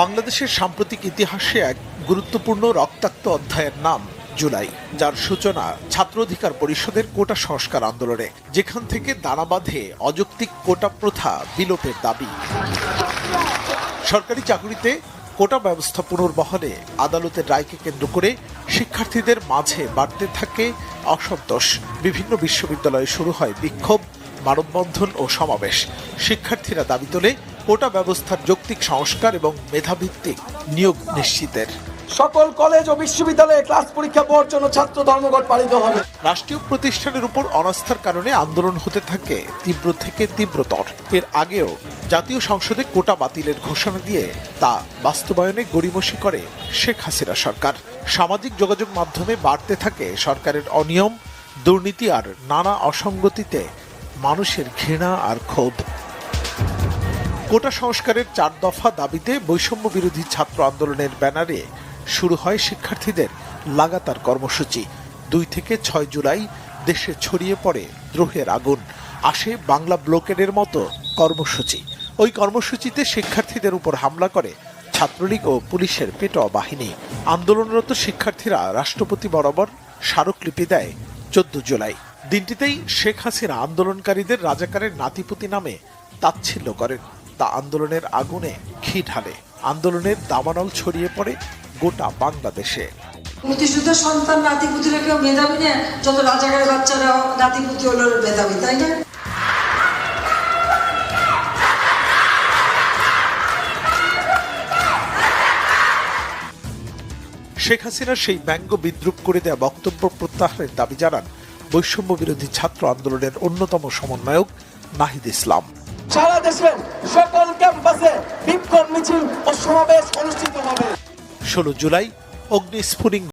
বাংলাদেশের সাম্প্রতিক ইতিহাসে এক গুরুত্বপূর্ণ রক্তাক্ত অধ্যায়ের নাম জুলাই, যার সূচনা ছাত্র অধিকার পরিষদের কোটা সংস্কার আন্দোলনে, যেখান থেকে দানা বাঁধে অযৌক্তিক কোটা প্রথা বিলোপের দাবি। সরকারি চাকরিতে কোটা ব্যবস্থা পুনর্বহালে আদালতের রায়কে কেন্দ্র করে শিক্ষার্থীদের মাঝে বাড়তে থাকে অসন্তোষ। বিভিন্ন বিশ্ববিদ্যালয়ে শুরু হয় বিক্ষোভ, মানববন্ধন ও সমাবেশ। শিক্ষার্থীরা দাবি তোলে কোটা ব্যবস্থার যৌক্তিক সংস্কার এবং মেধাভিত্তিক নিয়োগ নিশ্চিতের। সকল কলেজ ও বিশ্ববিদ্যালয়ে ক্লাস পরীক্ষা বর্জন ও ছাত্র ধর্মঘট পালিত হবে। রাষ্ট্রীয় প্রতিষ্ঠানের উপর অনাস্থার কারণে আন্দোলন হতে থাকে তীব্র থেকে তীব্রতর। এর আগেও জাতীয় সংসদে কোটা বাতিলের ঘোষণা দিয়ে তা বাস্তবায়নে গড়িমসি করে শেখ হাসিনা সরকার। সামাজিক যোগাযোগ মাধ্যমে বাড়তে থাকে সরকারের অনিয়ম, দুর্নীতি আর নানা অসঙ্গতিতে মানুষের ঘৃণা আর ক্ষোভ। কোটা সংস্কারের 4 দফা দাবিতে বৈষম্য বিরোধী ছাত্র আন্দোলনের ব্যানারে শুরু হয় শিক্ষার্থীদের লাগাতার কর্মসূচি। 2 থেকে 6 জুলাই দেশে ছড়িয়ে পড়ে দ্রোহের আগুন। আসে বাংলা ব্লকেডের মতো কর্মসূচি। ওই কর্মসূচিতে শিক্ষার্থীদের উপর হামলা করে ছাত্রলীগ ও পুলিশের পেটোয়া বাহিনী। আন্দোলনরত শিক্ষার্থীরা রাষ্ট্রপতি বরাবর স্মারকলিপি দেয় 14 জুলাই। দিনটিতেই শেখ হাসিনা আন্দোলনকারীদের রাজাকারের নাতিপুতি নামে তাচ্ছিল্য করেন। তা আন্দোলনের আগুনে ঘি ঢালে। আন্দোলনের দাবানল ছড়িয়ে পড়ে গোটা বাংলাদেশে। মুক্তিযুদ্ধের সন্তান নাতিপুতিরা কেউ মেধাবী না, যত রাজাকারের বাচ্চারা নাতিপুতি হলো মেধাবী, তাই না? শেখ হাসিনার সেই ব্যঙ্গ বিদ্রুপ করে দেয়া বক্তব্য প্রত্যাহারের দাবি জানান বৈষম্য বিরোধী ছাত্র আন্দোলনের অন্যতম সমন্বয়ক নাহিদ ইসলাম। সারা দেশের সকল ক্যাম্পাসে বিক্ষোভ মিছিল ও সমাবেশ অনুষ্ঠিত হবে। 16 জুলাই অগ্নিস্ফুলিঙ্গ